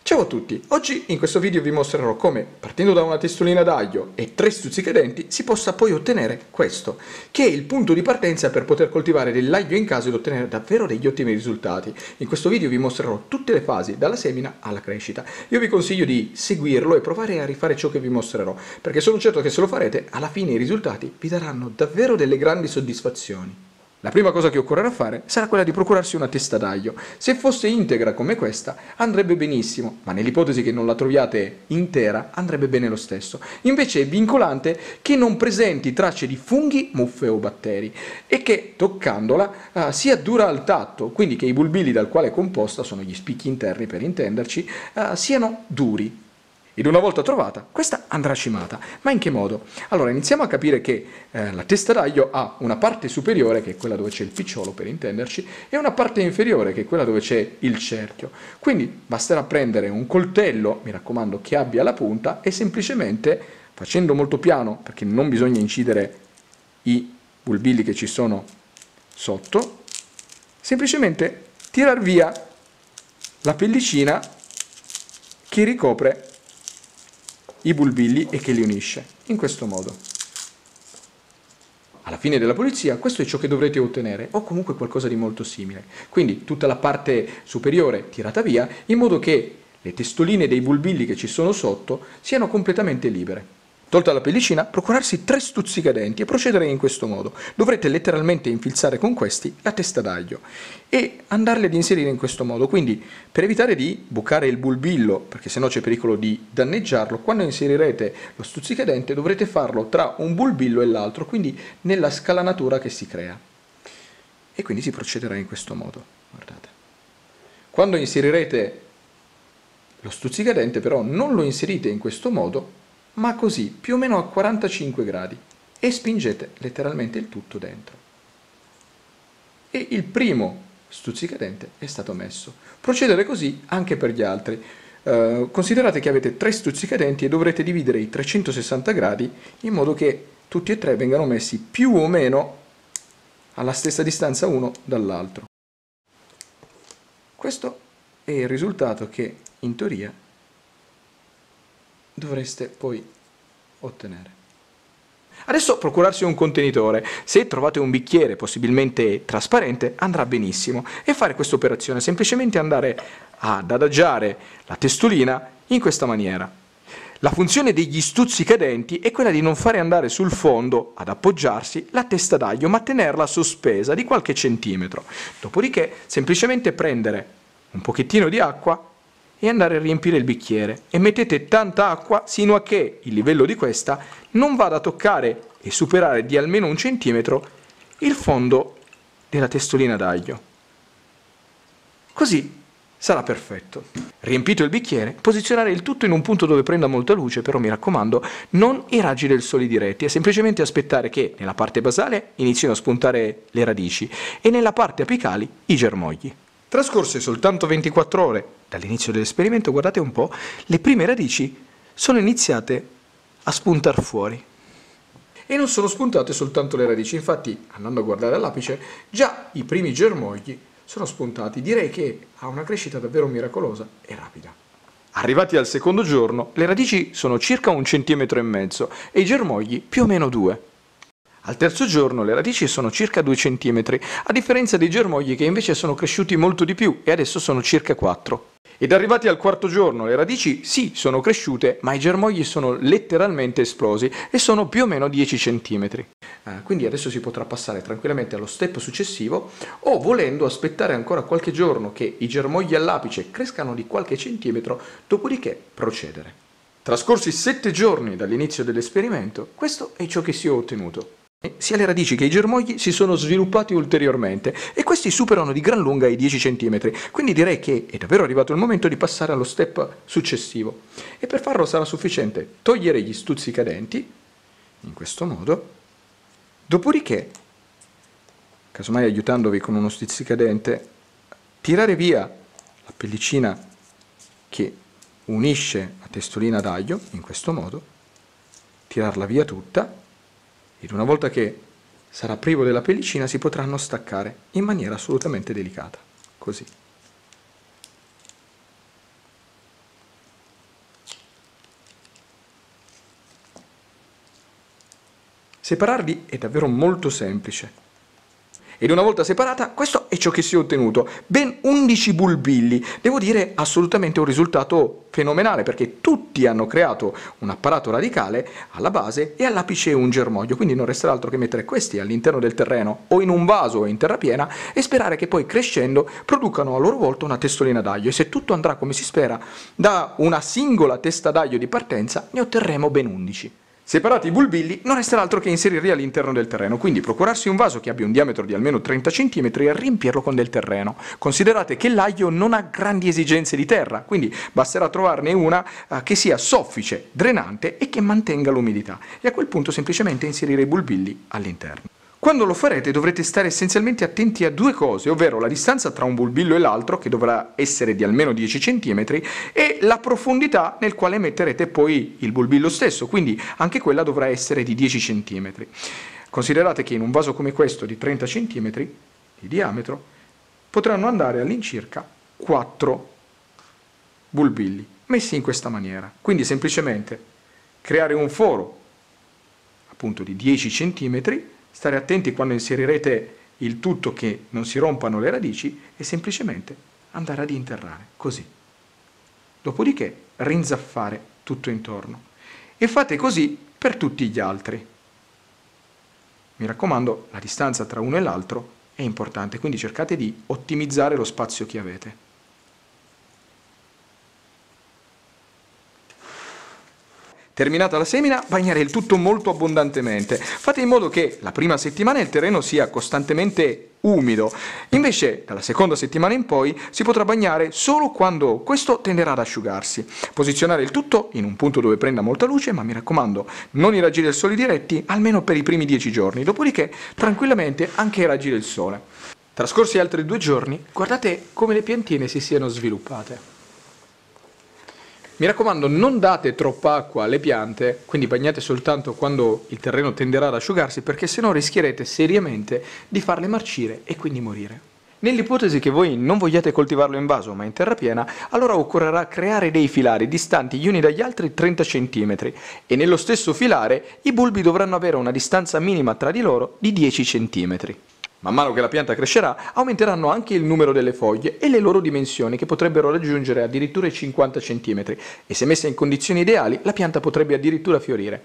Ciao a tutti, oggi in questo video vi mostrerò come, partendo da una testolina d'aglio e 3 stuzzicadenti, si possa poi ottenere questo, che è il punto di partenza per poter coltivare dell'aglio in casa ed ottenere davvero degli ottimi risultati. In questo video vi mostrerò tutte le fasi, dalla semina alla crescita. Io vi consiglio di seguirlo e provare a rifare ciò che vi mostrerò, perché sono certo che se lo farete, alla fine i risultati vi daranno davvero delle grandi soddisfazioni. La prima cosa che occorrerà fare sarà quella di procurarsi una testa d'aglio. Se fosse integra come questa andrebbe benissimo, ma nell'ipotesi che non la troviate intera andrebbe bene lo stesso. Invece è vincolante che non presenti tracce di funghi, muffe o batteri e che toccandola sia dura al tatto, quindi che i bulbili dal quale è composta, sono gli spicchi interni per intenderci, siano duri. Ed una volta trovata, questa andrà cimata. Ma in che modo? Allora, iniziamo a capire che la testa d'aglio ha una parte superiore, che è quella dove c'è il picciolo per intenderci, e una parte inferiore, che è quella dove c'è il cerchio. Quindi basterà prendere un coltello, mi raccomando che abbia la punta, e semplicemente, facendo molto piano, perché non bisogna incidere i bulbili che ci sono sotto, semplicemente tirar via la pellicina che ricopre i bulbilli e che li unisce, in questo modo. Alla fine della pulizia questo è ciò che dovrete ottenere, o comunque qualcosa di molto simile. Quindi tutta la parte superiore tirata via, in modo che le testoline dei bulbilli che ci sono sotto siano completamente libere. Tolta la pellicina, procurarsi 3 stuzzicadenti e procedere in questo modo. Dovrete letteralmente infilzare con questi la testa d'aglio e andarli ad inserire in questo modo. Quindi, per evitare di bucare il bulbillo, perché sennò c'è pericolo di danneggiarlo, quando inserirete lo stuzzicadente dovrete farlo tra un bulbillo e l'altro, quindi nella scalanatura che si crea. E quindi si procederà in questo modo. Guardate. Quando inserirete lo stuzzicadente, però, non lo inserite in questo modo, ma così, più o meno a 45 gradi, e spingete letteralmente il tutto dentro. E il primo stuzzicadente è stato messo. Procedere così anche per gli altri. Considerate che avete 3 stuzzicadenti e dovrete dividere i 360 gradi in modo che tutti e 3 vengano messi più o meno alla stessa distanza uno dall'altro. Questo è il risultato che, in teoria, dovreste poi ottenere. Adesso procurarsi un contenitore. Se trovate un bicchiere possibilmente trasparente andrà benissimo, e fare questa operazione, semplicemente andare ad adagiare la testolina in questa maniera. La funzione degli stuzzicadenti è quella di non fare andare sul fondo ad appoggiarsi la testa d'aglio, ma tenerla sospesa di qualche centimetro. Dopodiché semplicemente prendere un pochettino di acqua e andare a riempire il bicchiere, e mettete tanta acqua sino a che il livello di questa non vada a toccare e superare di almeno 1 centimetro il fondo della testolina d'aglio. Così sarà perfetto. Riempito il bicchiere, posizionare il tutto in un punto dove prenda molta luce, però mi raccomando non i raggi del sole diretti, e semplicemente aspettare che nella parte basale inizino a spuntare le radici e nella parte apicali i germogli. Trascorse soltanto 24 ore dall'inizio dell'esperimento, guardate un po', le prime radici sono iniziate a spuntare fuori. E non sono spuntate soltanto le radici, infatti, andando a guardare all'apice, già i primi germogli sono spuntati. Direi che ha una crescita davvero miracolosa e rapida. Arrivati al secondo giorno, le radici sono circa 1,5 cm e i germogli più o meno 2. Al terzo giorno le radici sono circa 2 cm, a differenza dei germogli che invece sono cresciuti molto di più e adesso sono circa 4. Ed arrivati al quarto giorno le radici sì sono cresciute, ma i germogli sono letteralmente esplosi e sono più o meno 10 cm. Quindi adesso si potrà passare tranquillamente allo step successivo, o volendo aspettare ancora qualche giorno che i germogli all'apice crescano di qualche centimetro, dopodiché procedere. Trascorsi 7 giorni dall'inizio dell'esperimento, questo è ciò che si è ottenuto. Sia le radici che i germogli si sono sviluppati ulteriormente e questi superano di gran lunga i 10 cm, quindi direi che è davvero arrivato il momento di passare allo step successivo. E per farlo sarà sufficiente togliere gli stuzzicadenti, in questo modo, dopodiché, casomai aiutandovi con uno stuzzicadente, tirare via la pellicina che unisce la testolina d'aglio, in questo modo, tirarla via tutta, ed una volta che sarà privo della pellicina si potranno staccare in maniera assolutamente delicata, così. Separarli è davvero molto semplice. Ed una volta separata, questo è ciò che si è ottenuto, ben 11 bulbilli. Devo dire assolutamente un risultato fenomenale, perché tutti hanno creato un apparato radicale alla base e all'apice un germoglio, quindi non resterà altro che mettere questi all'interno del terreno o in un vaso o in terra piena e sperare che poi crescendo producano a loro volta una testolina d'aglio, e se tutto andrà come si spera, da una singola testa d'aglio di partenza ne otterremo ben 11. Separati i bulbilli, non resterà altro che inserirli all'interno del terreno, quindi procurarsi un vaso che abbia un diametro di almeno 30 cm e riempirlo con del terreno. Considerate che l'aglio non ha grandi esigenze di terra, quindi basterà trovarne una che sia soffice, drenante e che mantenga l'umidità, e a quel punto semplicemente inserire i bulbilli all'interno. Quando lo farete dovrete stare essenzialmente attenti a due cose, ovvero la distanza tra un bulbillo e l'altro, che dovrà essere di almeno 10 cm, e la profondità nel quale metterete poi il bulbillo stesso, quindi anche quella dovrà essere di 10 cm. Considerate che in un vaso come questo di 30 cm di diametro potranno andare all'incirca 4 bulbilli, messi in questa maniera. Quindi semplicemente creare un foro appunto di 10 cm, stare attenti quando inserirete il tutto che non si rompano le radici e semplicemente andare ad interrare, così. Dopodiché rinzaffare tutto intorno. E fate così per tutti gli altri. Mi raccomando, la distanza tra uno e l'altro è importante, quindi cercate di ottimizzare lo spazio che avete. Terminata la semina, bagnare il tutto molto abbondantemente. Fate in modo che la prima settimana il terreno sia costantemente umido, invece dalla seconda settimana in poi si potrà bagnare solo quando questo tenderà ad asciugarsi. Posizionare il tutto in un punto dove prenda molta luce, ma mi raccomando, non i raggi del sole diretti, almeno per i primi 10 giorni, dopodiché tranquillamente anche i raggi del sole. Trascorsi altri 2 giorni, guardate come le piantine si siano sviluppate. Mi raccomando, non date troppa acqua alle piante, quindi bagnate soltanto quando il terreno tenderà ad asciugarsi, perché sennò rischierete seriamente di farle marcire e quindi morire. Nell'ipotesi che voi non vogliate coltivarlo in vaso ma in terra piena, allora occorrerà creare dei filari distanti gli uni dagli altri 30 cm e nello stesso filare i bulbi dovranno avere una distanza minima tra di loro di 10 cm. Man mano che la pianta crescerà, aumenteranno anche il numero delle foglie e le loro dimensioni, che potrebbero raggiungere addirittura i 50 cm, e se messa in condizioni ideali, la pianta potrebbe addirittura fiorire.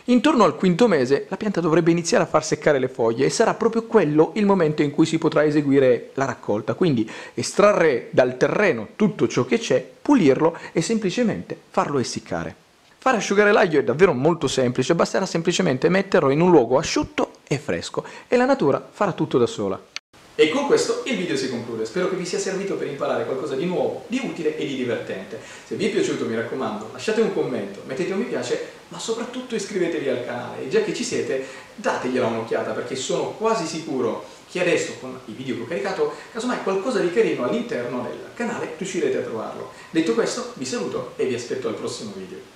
Intorno al quinto mese, la pianta dovrebbe iniziare a far seccare le foglie e sarà proprio quello il momento in cui si potrà eseguire la raccolta, quindi estrarre dal terreno tutto ciò che c'è, pulirlo e semplicemente farlo essiccare. Fare asciugare l'aglio è davvero molto semplice, basterà semplicemente metterlo in un luogo asciutto e fresco e la natura farà tutto da sola. E con questo il video si conclude, spero che vi sia servito per imparare qualcosa di nuovo, di utile e di divertente. Se vi è piaciuto, mi raccomando, lasciate un commento, mettete un mi piace, ma soprattutto iscrivetevi al canale, e già che ci siete dategliela un'occhiata, perché sono quasi sicuro che adesso con i video che ho caricato, casomai qualcosa di carino all'interno del canale riuscirete a trovarlo. Detto questo, vi saluto e vi aspetto al prossimo video.